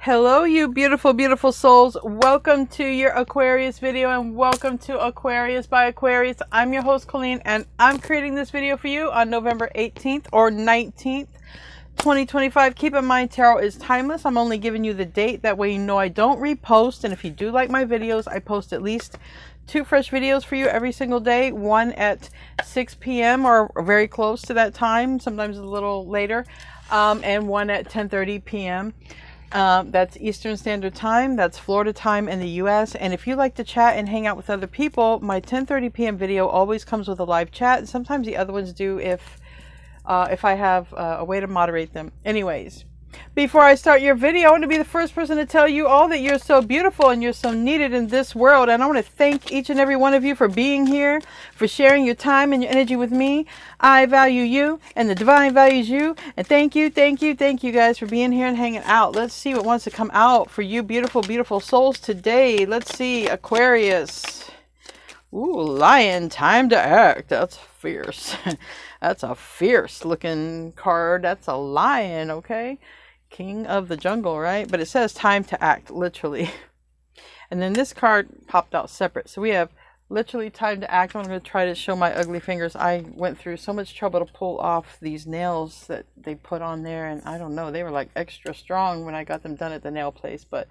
Hello, you beautiful, beautiful souls. Welcome to your Aquarius video and welcome to Aquarius by Aquarius. I'm your host, Colleen, and I'm creating this video for you on November 18th or 19th, 2025. Keep in mind, tarot is timeless. I'm only giving you the date. That way you know I don't repost. And if you do like my videos, I post at least 2 fresh videos for you every single day. One at 6 p.m. or very close to that time, sometimes a little later, and one at 10:30 p.m. That's Eastern Standard Time. That's Florida time in the US. And if you like to chat and hang out with other people, my 10:30 p.m. video always comes with a live chat. And sometimes the other ones do if I have a way to moderate them. Anyways, before I start your video, I want to be the first person to tell you all that you're so beautiful and you're so needed in this world. And I want to thank each and every one of you for being here, for sharing your time and your energy with me. I value you and the divine values you. And thank you guys for being here and hanging out. Let's see what wants to come out for you beautiful, beautiful souls today. Let's see, Aquarius. Ooh, lion, time to act. That's fierce. That's a fierce looking card. That's a lion, okay? King of the jungle, right? But it says time to act, literally. And then this card popped out separate. So we have literally time to act. I'm going to try to show my ugly fingers. I went through so much trouble to pull off these nails that they put on there. And I don't know, they were like extra strong when I got them done at the nail place. But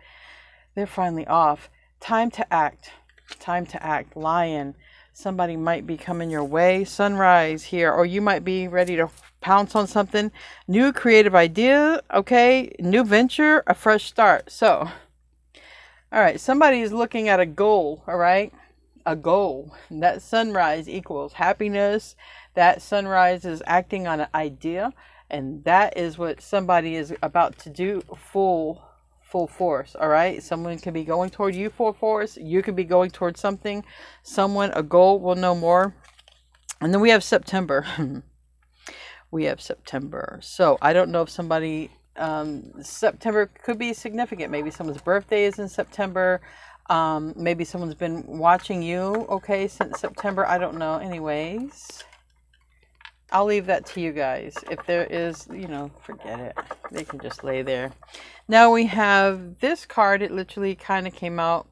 they're finally off. Time to act. Time to act. Lion. Somebody might be coming your way. Sunrise here. Or you might be ready to pounce on something. New creative idea. Okay. New venture. A fresh start. So, all right. Somebody is looking at a goal. All right. A goal. That sunrise equals happiness. That sunrise is acting on an idea. And that is what somebody is about to do full force. All right, someone can be going toward you full force. You could be going towards something, someone, a goal. We'll know more. And then we have September. We have September. So I don't know if somebody September could be significant. Maybe someone's birthday is in September. Maybe someone's been watching you, okay, since September. I don't know. Anyways, I'll leave that to you guys. If there is, forget it. They can just lay there. Now we have this card. It literally kind of came out,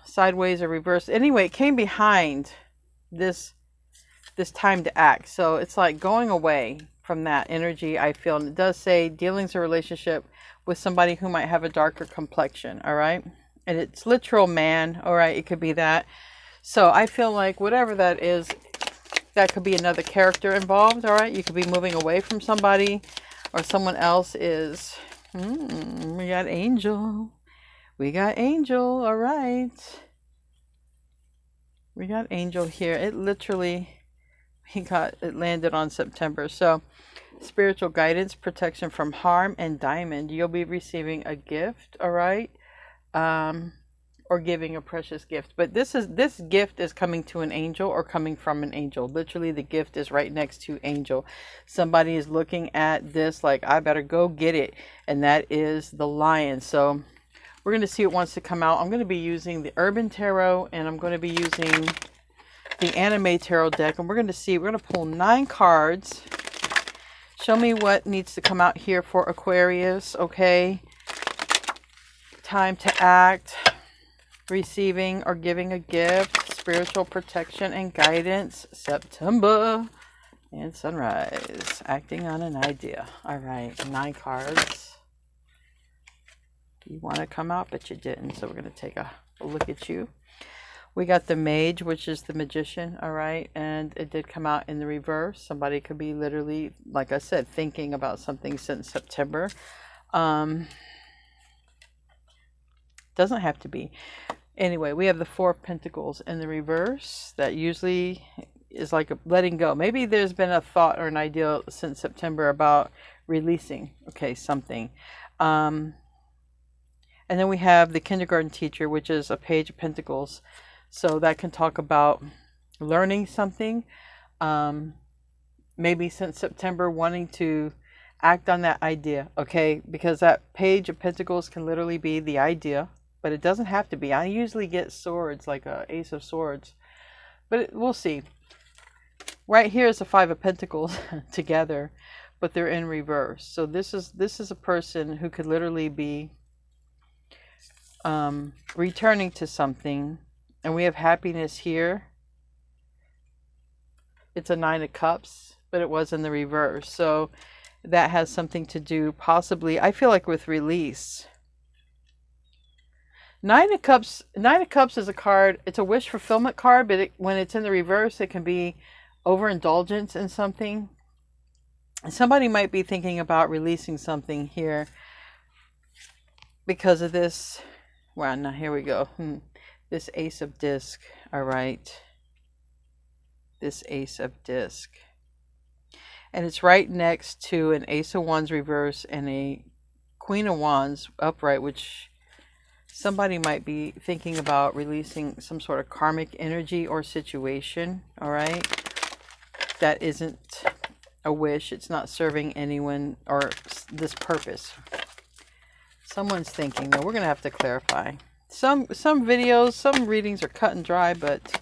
sideways or reversed. Anyway, it came behind this time to act. So it's like going away from that energy, I feel. And it does say dealings or relationship with somebody who might have a darker complexion. All right. And it's literal man. All right. It could be that. So I feel like whatever that is, that could be another character involved. All right. You could be moving away from somebody or someone else is. We got Angel. We got Angel. All right. We got Angel here. It literally, it landed on September. So spiritual guidance, protection from harm, and diamond. You'll be receiving a gift. All right. Or giving a precious gift. But this gift is coming to an angel or coming from an angel. Literally the gift is right next to angel. Somebody is looking at this like, I better go get it. And that is the lion. So we're going to see what wants to come out. I'm going to be using the Urban Tarot and I'm going to be using the Anime Tarot deck. And we're going to see, we're going to pull 9 cards. Show me what needs to come out here for Aquarius. Okay. Time to act. Receiving or giving a gift, spiritual protection and guidance, September, and sunrise, acting on an idea. All right, 9 cards. You want to come out, but you didn't, so we're going to take a look at you. We got the Mage, which is the magician, all right, and it did come out in the reverse. Somebody could be literally, like I said, thinking about something since September. Doesn't have to be. Anyway, we have the 4 of Pentacles in the reverse. That usually is like a letting go. Maybe there's been a thought or an idea since September about releasing, okay, something. And then we have the kindergarten teacher, which is a Page of Pentacles. So that can talk about learning something. Maybe since September wanting to act on that idea, okay? Because that Page of Pentacles can literally be the idea. But it doesn't have to be. I usually get swords, like a Ace of Swords. But we'll see. Right here is the 5 of Pentacles together. But they're in reverse. So this is a person who could literally be returning to something. And we have happiness here. It's a 9 of Cups, but it was in the reverse. So that has something to do possibly, I feel like, with release. 9 of Cups is a card, it's a wish fulfillment card, but when it's in the reverse, it can be overindulgence in something. Somebody might be thinking about releasing something here because of this. Wow, now here we go. This Ace of Disc. All right. This Ace of Disc. And it's right next to an Ace of Wands reverse and a Queen of Wands upright, which somebody might be thinking about releasing some sort of karmic energy or situation. All right. That isn't a wish. It's not serving anyone or this purpose. Someone's thinking, though. We're going to have to clarify. Some videos, some readings are cut and dry, but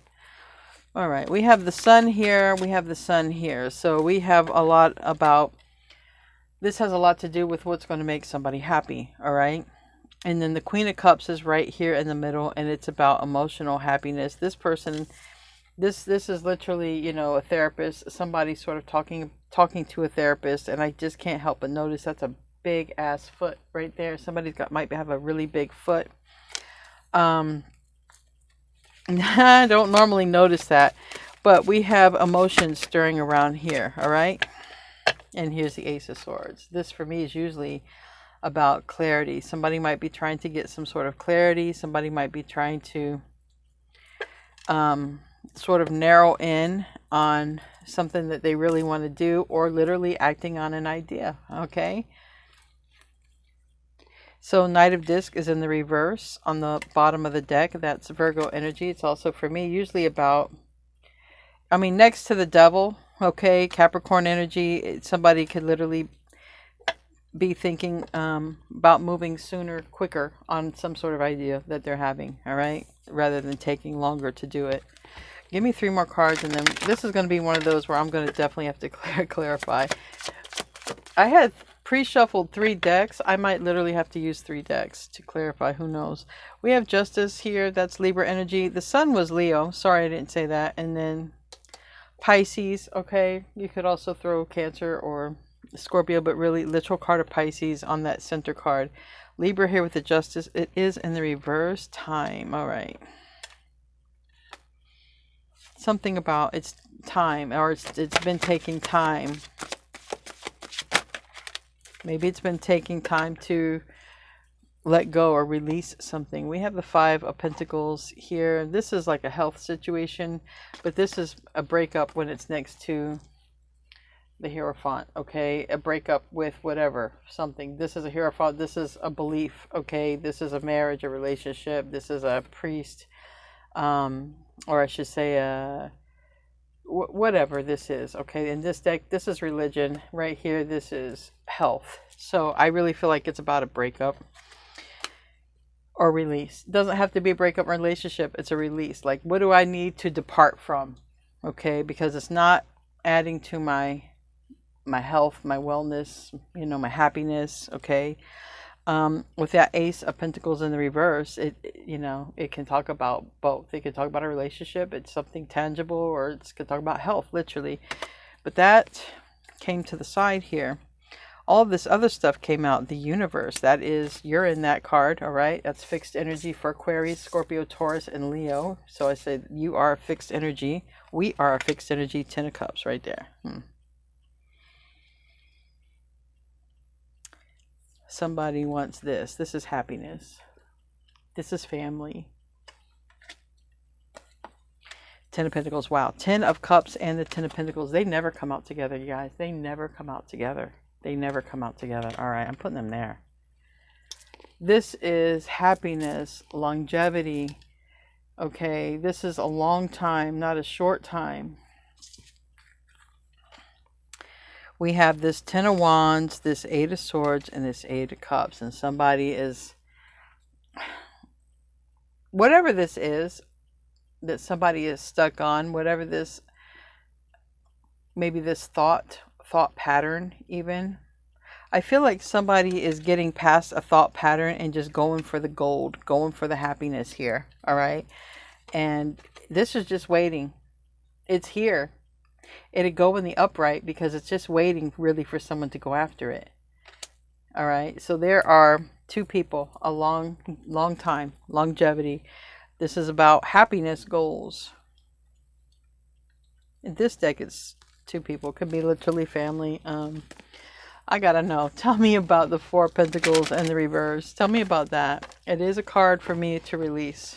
all right. We have the Sun here. We have the Sun here. So we have a lot about, this has a lot to do with what's going to make somebody happy. All right. And then the Queen of Cups is right here in the middle, and it's about emotional happiness. This person, this is literally, you know, a therapist, somebody sort of talking to a therapist, and I just can't help but notice that's a big ass foot right there. Somebody's might have a really big foot. I don't normally notice that, but we have emotions stirring around here. All right. And here's the Ace of Swords. This for me is usually about clarity. Somebody might be trying to get some sort of clarity. Somebody might be trying to sort of narrow in on something that they really want to do, or literally acting on an idea. Okay. So Knight of Disc is in the reverse on the bottom of the deck. That's Virgo energy. It's also for me usually about, I mean, next to the Devil. Okay. Capricorn energy. Somebody could literally be thinking about moving sooner, quicker on some sort of idea that they're having. All right. Rather than taking longer to do it. Give me 3 more cards, and then this is going to be one of those where I'm going to definitely have to clarify. I had pre-shuffled 3 decks. I might literally have to use 3 decks to clarify. Who knows? We have Justice here. That's Libra energy. The Sun was Leo. Sorry, I didn't say that. And then Pisces. Okay. You could also throw Cancer or Scorpio, but really literal card of Pisces on that center card. Libra here with the Justice. It is in the reverse. Time. All right. Something about it's time, or it's been taking time. Maybe it's been taking time to let go or release something. We have the 5 of Pentacles here. This is like a health situation, but this is a breakup when it's next to the Hierophant. Okay, a breakup with whatever, something. This is a Hierophant. This is a belief. Okay, this is a marriage, a relationship. This is a priest. Or I should say, whatever this is. Okay, in this deck, this is religion. Right here, this is health. So I really feel like it's about a breakup or release. It doesn't have to be a breakup relationship. It's a release. Like, what do I need to depart from? Okay, because it's not adding to my health, my wellness, you know, my happiness. Okay. With that Ace of Pentacles in the reverse, you know, it can talk about both. It can talk about a relationship. It's something tangible, or it can talk about health, literally. But that came to the side here. All of this other stuff came out. The universe, that is, you're in that card. All right. That's fixed energy for Aquarius, Scorpio, Taurus, and Leo. So I said, you are a fixed energy. We are a fixed energy. 10 of Cups right there. Somebody wants this. This is happiness. This is family. 10 of Pentacles. Wow. 10 of Cups and the 10 of Pentacles. They never come out together, you guys. They never come out together. They never come out together. All right. I'm putting them there. This is happiness, longevity. Okay. This is a long time, not a short time. We have this 10 of Wands, this 8 of Swords, and this 8 of Cups. And somebody is, whatever this is that somebody is stuck on, whatever this, maybe this thought pattern even. I feel like somebody is getting past a thought pattern and just going for the gold, going for the happiness here. All right. And this is just waiting. It's here. It'd go in the upright because it's just waiting really for someone to go after it. All right. So there are two people, a long time, longevity. This is about happiness goals. In this deck, it's two people. Could be literally family. I gotta know. Tell me about the Four of Pentacles and the reverse. Tell me about that. It is a card for me to release.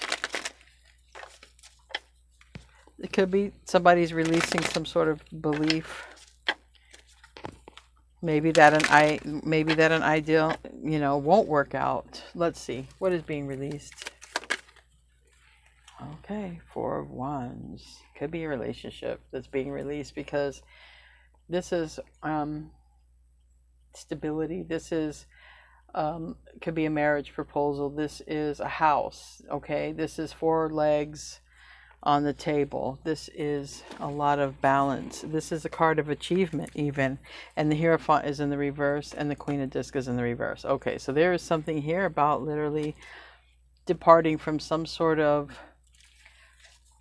It could be somebody's releasing some sort of belief. Maybe that an ideal, won't work out. Let's see. What is being released? Okay, Four of Wands. Could be a relationship that's being released because this is stability. This is could be a marriage proposal. This is a house. Okay, this is four legs on the table. This is a lot of balance. This is a card of achievement even, and the Hierophant is in the reverse and the Queen of Discs is in the reverse. Okay, so there is something here about literally departing from some sort of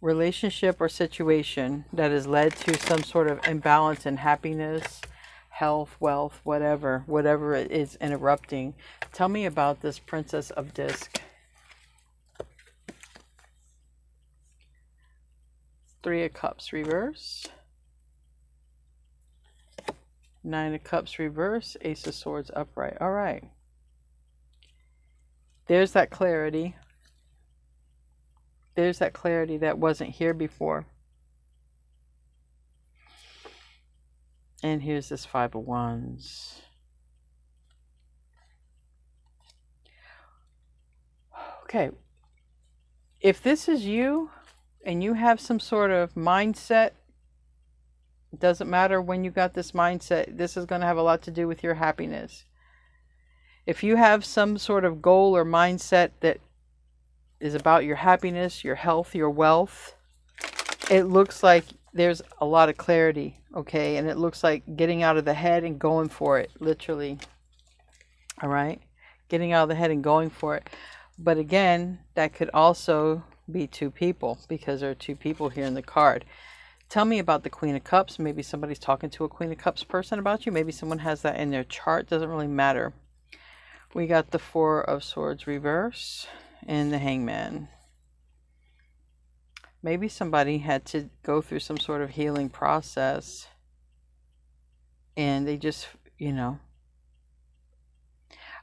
relationship or situation that has led to some sort of imbalance in happiness, health, wealth, whatever it is interrupting. Tell me about this Princess of Disc. Three of Cups reverse. Nine of Cups reverse. Ace of Swords upright. All right. There's that clarity. There's that clarity that wasn't here before. And here's this Five of Wands. Okay. If this is you and you have some sort of mindset, it doesn't matter when you got this mindset, this is going to have a lot to do with your happiness. If you have some sort of goal or mindset that is about your happiness, your health, your wealth, it looks like there's a lot of clarity, okay? And it looks like getting out of the head and going for it, literally. All right? Getting out of the head and going for it. But again, that could also be two people because there are two people here in the card. Tell me about the Queen of Cups. Maybe somebody's talking to a Queen of Cups person about you. Maybe someone has that in their chart. Doesn't really matter. We got the Four of Swords reverse and the Hangman. Maybe somebody had to go through some sort of healing process and they just, I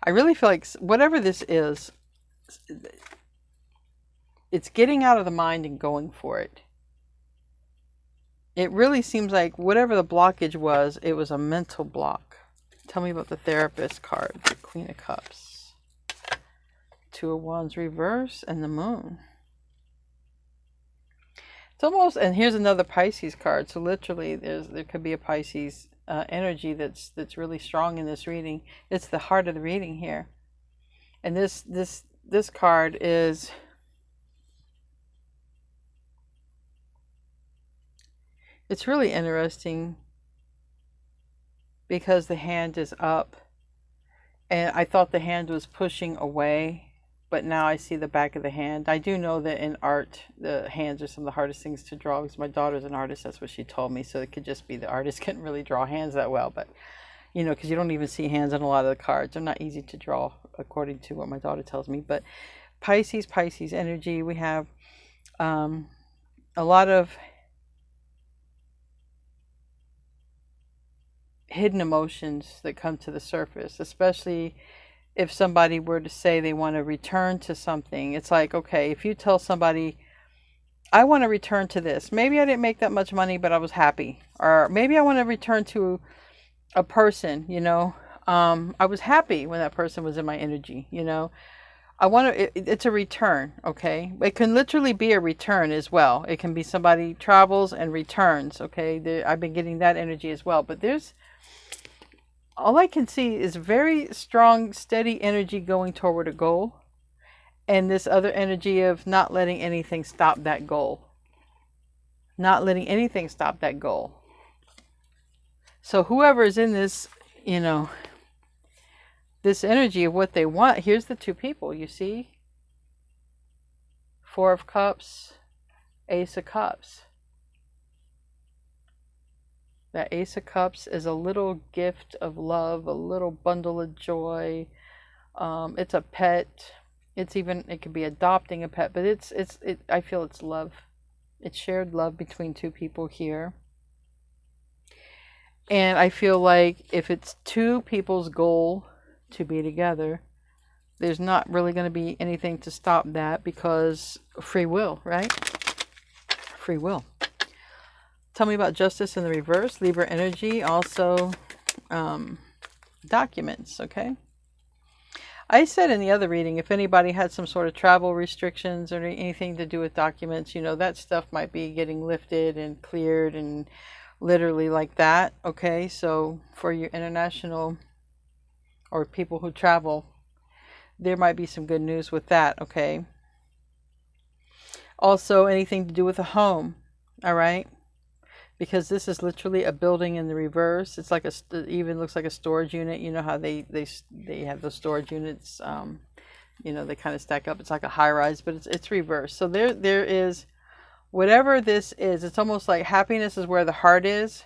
really feel like whatever this is, it's getting out of the mind and going for it. It really seems like whatever the blockage was, it was a mental block. Tell me about the Therapist card, the Queen of Cups. Two of Wands reverse and the Moon. It's almost, and here's another Pisces card. So literally there could be a Pisces energy that's really strong in this reading. It's the heart of the reading here. And this card is it's really interesting because the hand is up and I thought the hand was pushing away, but now I see the back of the hand. I do know that in art, the hands are some of the hardest things to draw because my daughter's an artist. That's what she told me. So it could just be the artist can't really draw hands that well. But, because you don't even see hands on a lot of the cards. They're not easy to draw according to what my daughter tells me. But Pisces energy, we have a lot of hidden emotions that come to the surface, especially if somebody were to say they want to return to something. It's like, okay, if you tell somebody, I want to return to this. Maybe I didn't make that much money, but I was happy. Or maybe I want to return to a person, I was happy when that person was in my energy, it's a return, okay? It can literally be a return as well. It can be somebody travels and returns, okay? I've been getting that energy as well. But all I can see is very strong, steady energy going toward a goal. And this other energy of not letting anything stop that goal. Not letting anything stop that goal. So whoever is in this, this energy of what they want. Here's the two people, you see? Four of Cups, Ace of Cups. That Ace of Cups is a little gift of love, a little bundle of joy. It's a pet. It could be adopting a pet, but I feel it's love. It's shared love between two people here. And I feel like if it's two people's goal to be together, there's not really going to be anything to stop that, because free will, right? Free will. Tell me about justice in the reverse, Libra energy, also documents, okay? I said in the other reading, if anybody had some sort of travel restrictions or anything to do with documents, you know, that stuff might be getting lifted and cleared and literally like that, okay? So for your international or people who travel, there might be some good news with that, okay? Also, anything to do with a home, all right? Because this is literally a building in the reverse. It's like it even looks like a storage unit. You know how they have those storage units, you know, they kind of stack up. It's like a high rise, but it's reverse. So there is, whatever this is, it's almost like happiness is where the heart is,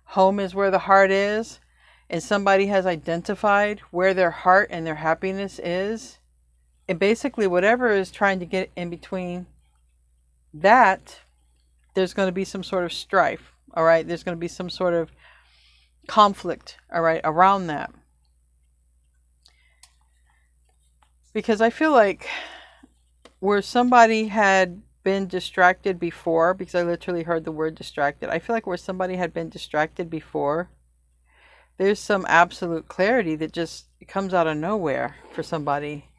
home is where the heart is, and somebody has identified where their heart and their happiness is. And basically whatever is trying to get in between that, there's going to be some sort of strife. All right, there's going to be some sort of conflict, all right, around that. Because I feel like where somebody had been distracted before, because I literally heard the word distracted, I feel like where somebody had been distracted before, there's some absolute clarity that just comes out of nowhere for somebody,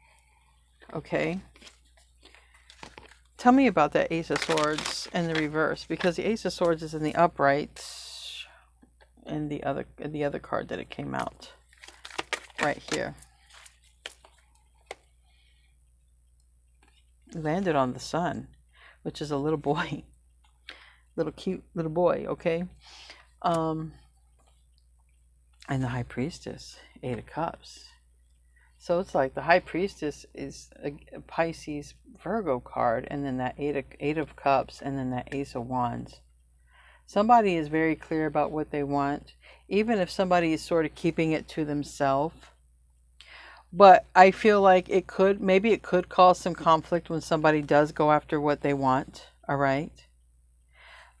okay? Tell me about that Ace of Swords in the reverse, because the Ace of Swords is in the upright and the other card that it came out right here. It landed on the Sun, which is a little boy, little cute little boy, okay? And the High Priestess, Eight of Cups. So it's like the High Priestess is a Pisces Virgo card, and then that Eight of Cups, and then that Ace of Wands. Somebody is very clear about what they want, even if somebody is sort of keeping it to themselves. But I feel like maybe it could cause some conflict when somebody does go after what they want, all right?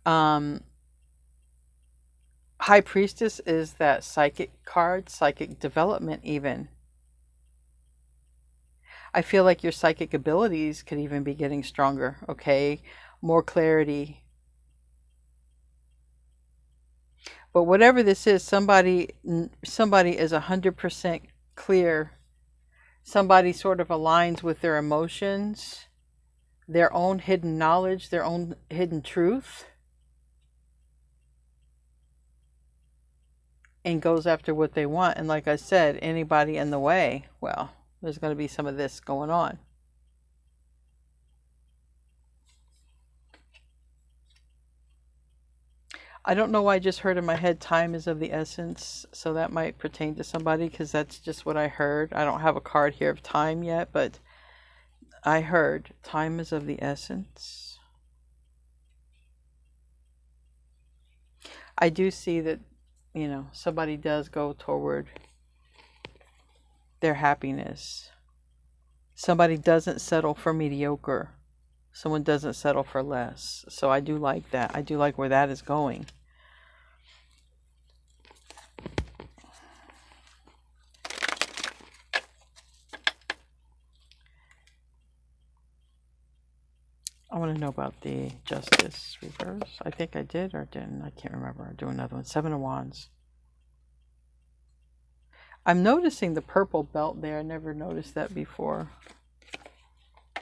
High Priestess is that psychic card, psychic development even. I feel like your psychic abilities could even be getting stronger, okay? More clarity. But whatever this is, somebody is 100% clear. Somebody sort of aligns with their emotions, their own hidden knowledge, their own hidden truth, and goes after what they want. And like I said, anybody in the way, well, there's going to be some of this going on. I don't know why I just heard in my head time is of the essence. So that might pertain to somebody, because that's just what I heard. I don't have a card here of time yet, but I heard time is of the essence. I do see that, you know, somebody does go toward their happiness. Somebody doesn't settle for mediocre. Someone doesn't settle for less. So I do like that. I do like where that is going. I want to know about the Justice reverse. I think I did or didn't. I can't remember. I'll do another one. Seven of Wands. I'm noticing the purple belt there. I never noticed that before.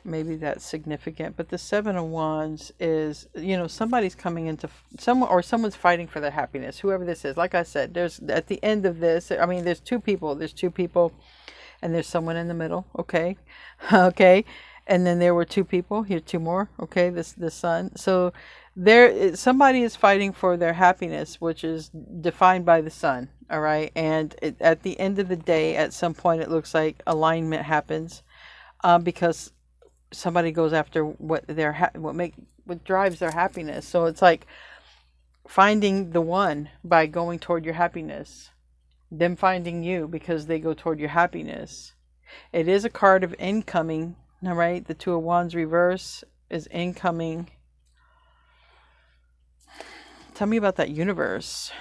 Maybe that's significant. But the Seven of Wands is, you know, somebody's coming into someone's fighting for their happiness. Whoever this is. Like I said, there's at the end of this, I mean, there's two people. There's two people and there's someone in the middle. Okay. Okay. And then there were two people. Here, two more. Okay. The Sun. So somebody is fighting for their happiness, which is defined by the Sun. All right. And at the end of the day, at some point, it looks like alignment happens, because somebody goes after what what drives their happiness. So it's like finding the one by going toward your happiness, them finding you because they go toward your happiness. It is a card of incoming. All right. The Two of Wands reverse is incoming. Tell me about that universe.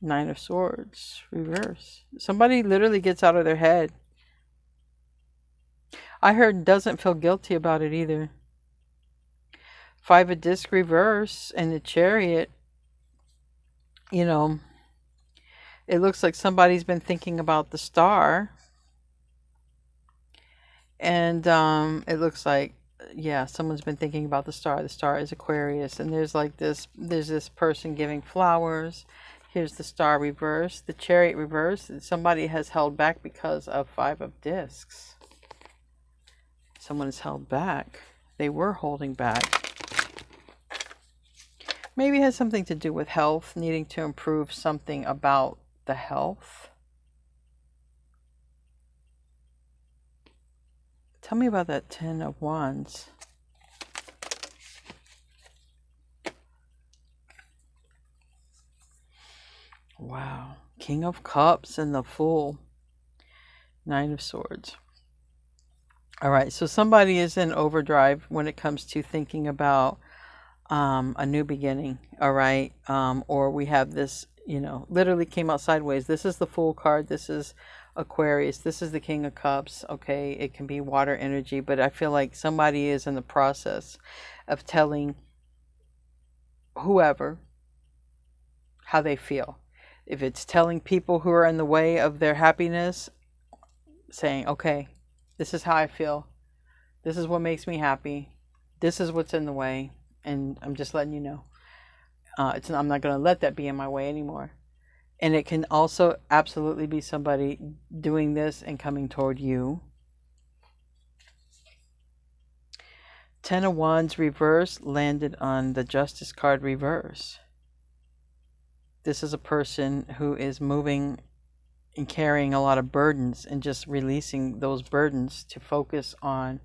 Nine of Swords, reverse. Somebody literally gets out of their head. I heard doesn't feel guilty about it either. Five of Disc reverse and the Chariot. You know, it looks like somebody's been thinking about the star. And it looks like, yeah, someone's been thinking about the star. The star is Aquarius. And there's this person giving flowers. Here's the star reverse, the Chariot reverse. Somebody has held back because of Five of Discs. Someone is held back. They were holding back. Maybe it has something to do with health, needing to improve something about the health. Tell me about that Ten of Wands. Wow. King of Cups and the Fool. Nine of Swords. All right. So somebody is in overdrive when it comes to thinking about a new beginning. All right. Or we have this, literally came out sideways. This is the Fool card. This is Aquarius. This is the King of Cups. Okay. It can be water energy, but I feel like somebody is in the process of telling whoever how they feel. If it's telling people who are in the way of their happiness, saying, okay, this is how I feel. This is what makes me happy. This is what's in the way. And I'm just letting you know. I'm not going to let that be in my way anymore. And it can also absolutely be somebody doing this and coming toward you. Ten of Wands reverse landed on the Justice card reverse. This is a person who is moving and carrying a lot of burdens and just releasing those burdens to focus on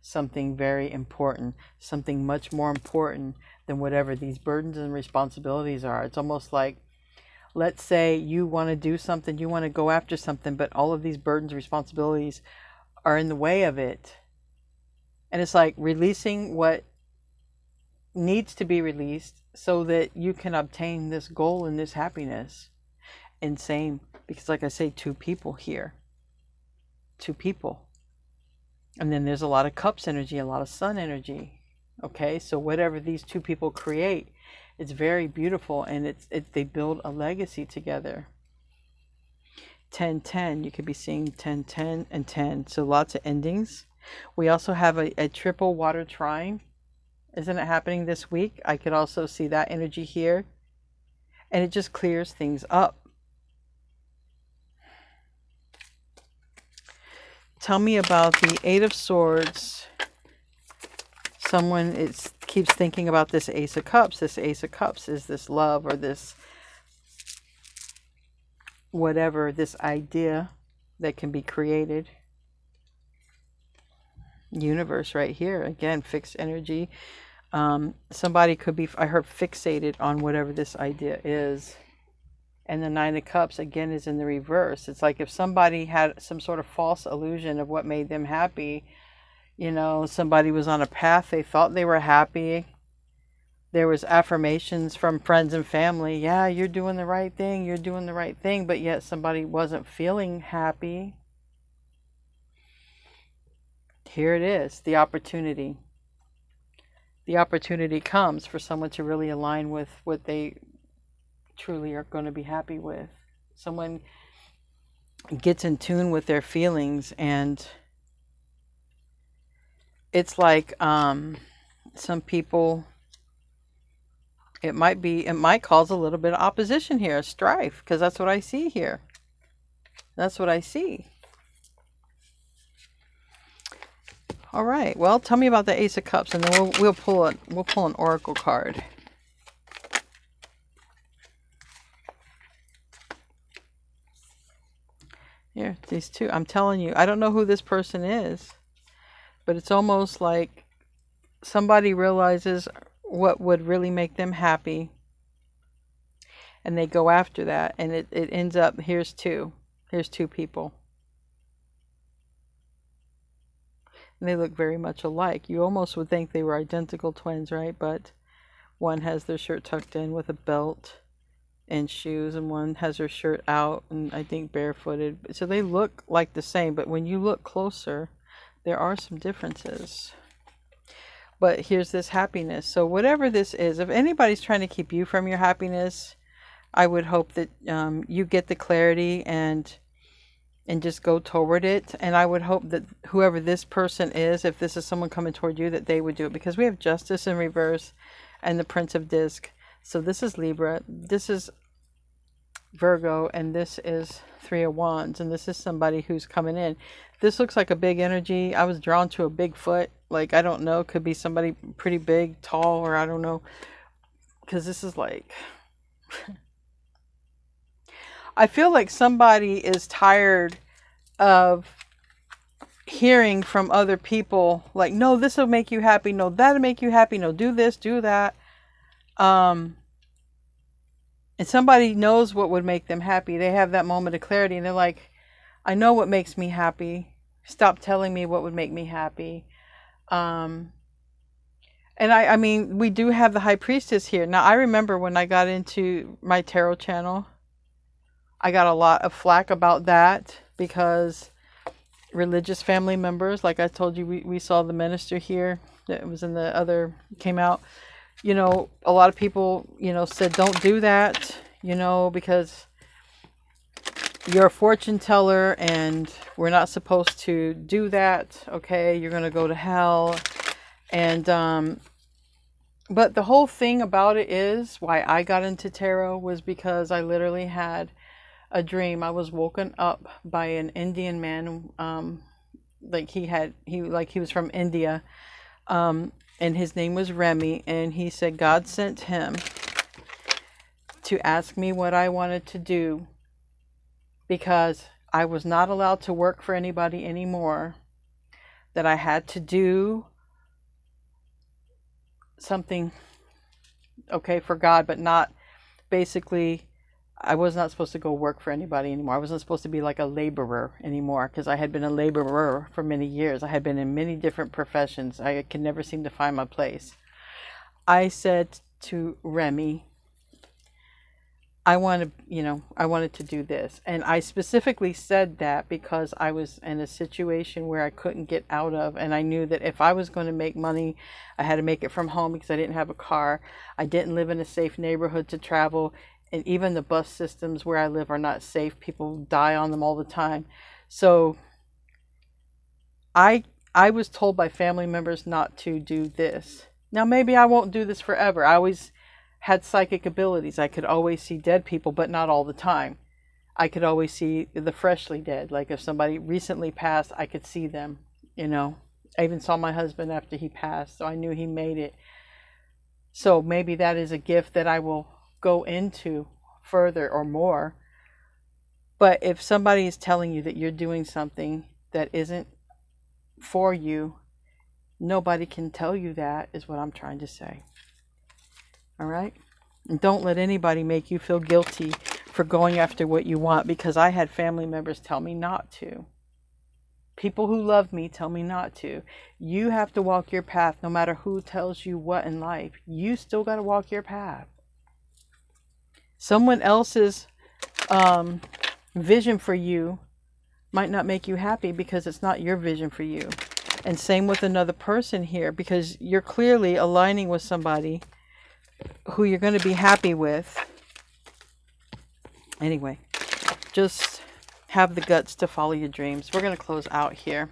something very important, something much more important than whatever these burdens and responsibilities are. It's almost like, let's say you want to do something, you want to go after something, but all of these burdens, responsibilities are in the way of it. And it's like releasing what needs to be released so that you can obtain this goal and this happiness. And same, because like I say, two people here. Two people. And then there's a lot of Cups energy, a lot of Sun energy. Okay, so whatever these two people create, it's very beautiful, and they build a legacy together. 10-10, you could be seeing 10-10 and 10. So lots of endings. We also have a triple water trine. Isn't it happening this week? I could also see that energy here. And it just clears things up. Tell me about the Eight of Swords. Someone keeps thinking about this Ace of Cups. This Ace of Cups is this love or this whatever, this idea that can be created. Universe right here. Again, fixed energy. Somebody could be, I heard, fixated on whatever this idea is. And the Nine of Cups, again, is in the reverse. It's like if somebody had some sort of false illusion of what made them happy, somebody was on a path, they thought they were happy. There was affirmations from friends and family. Yeah, you're doing the right thing. You're doing the right thing. But yet somebody wasn't feeling happy. Here it is, the opportunity. The opportunity comes for someone to really align with what they truly are going to be happy with. Someone gets in tune with their feelings, and it's like some people, it might cause a little bit of opposition here, strife, because that's what I see here. That's what I see. All right. Well, tell me about the Ace of Cups, and then we'll pull an oracle card. Here, these two. I'm telling you, I don't know who this person is, but it's almost like somebody realizes what would really make them happy, and they go after that, and it ends up, here's two people, and they look very much alike. You almost would think they were identical twins, right? But one has their shirt tucked in with a belt and shoes, and one has her shirt out and I think barefooted. So they look like the same, but when you look closer, there are some differences. But here's this happiness. So whatever this is, if anybody's trying to keep you from your happiness, I would hope that you get the clarity and just go toward it. And I would hope that whoever this person is, if this is someone coming toward you, that they would do it, because we have Justice in reverse and the Prince of Disc. So this is Libra, this is Virgo, and this is Three of Wands, and this is somebody who's coming in. This looks like a big energy. I was drawn to a big foot. Like, I don't know, could be somebody pretty big, tall, or I don't know, because this is like I feel like somebody is tired of hearing from other people like, no, this will make you happy, no, that'll make you happy, no, do this, do that. And somebody knows what would make them happy. They have that moment of clarity and they're like, I know what makes me happy. Stop telling me what would make me happy. And I mean, we do have the High Priestess here. Now, I remember when I got into my tarot channel, I got a lot of flack about that because religious family members, like I told you, we saw the minister here that was in the other, came out. You know, a lot of people, you know, said, don't do that, you know, because you're a fortune teller and we're not supposed to do that. Okay, you're going to go to hell. And, but the whole thing about it is why I got into tarot was because I literally had a dream. I was woken up by an Indian man, like he was from India. And his name was Remy, and he said God sent him to ask me what I wanted to do because I was not allowed to work for anybody anymore, that I had to do something, okay, for God, but not, basically, I was not supposed to go work for anybody anymore. I wasn't supposed to be like a laborer anymore, because I had been a laborer for many years. I had been in many different professions. I could never seem to find my place. I said to Remy, I wanted to do this. And I specifically said that because I was in a situation where I couldn't get out of. And I knew that if I was going to make money, I had to make it from home because I didn't have a car. I didn't live in a safe neighborhood to travel. And even the bus systems where I live are not safe. People die on them all the time. So I was told by family members not to do this. Now, maybe I won't do this forever. I always had psychic abilities. I could always see dead people, but not all the time. I could always see the freshly dead. Like if somebody recently passed, I could see them, you know. I even saw my husband after he passed, so I knew he made it. So maybe that is a gift that I will go into further or more. But if somebody is telling you that you're doing something that isn't for you, nobody can tell you that, is what I'm trying to say. All right? And don't let anybody make you feel guilty for going after what you want, because I had family members tell me not to. People who love me tell me not to. You have to walk your path no matter who tells you what in life. You still got to walk your path. Someone else's vision for you might not make you happy because it's not your vision for you. And same with another person here, because you're clearly aligning with somebody who you're going to be happy with. Anyway, just have the guts to follow your dreams. We're going to close out here.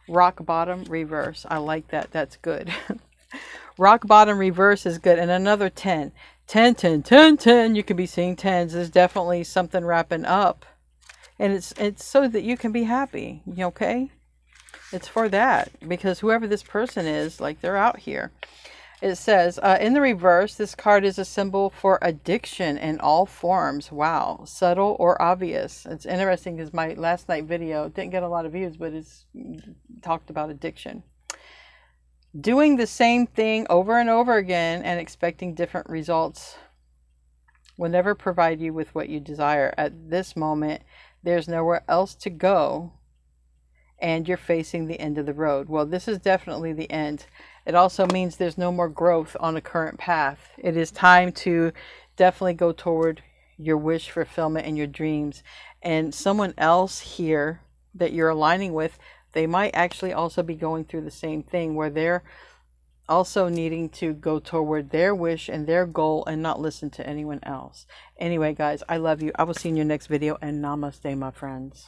Rock bottom reverse. I like that. That's good. Rock bottom reverse is good. And another 10. 10, 10, 10, 10. You could be seeing 10s. There's definitely something wrapping up. And it's so that you can be happy. Okay? It's for that. Because whoever this person is, like, they're out here. It says, in the reverse, this card is a symbol for addiction in all forms. Wow. Subtle or obvious. It's interesting because my last night video didn't get a lot of views, but it's talked about addiction. Doing the same thing over and over again and expecting different results will never provide you with what you desire. At this moment, there's nowhere else to go, and you're facing the end of the road. Well, this is definitely the end. It also means there's no more growth on the current path. It is time to definitely go toward your wish fulfillment and your dreams. And someone else here that you're aligning with, they might actually also be going through the same thing, where they're also needing to go toward their wish and their goal and not listen to anyone else. Anyway, guys, I love you. I will see you in your next video, and namaste, my friends.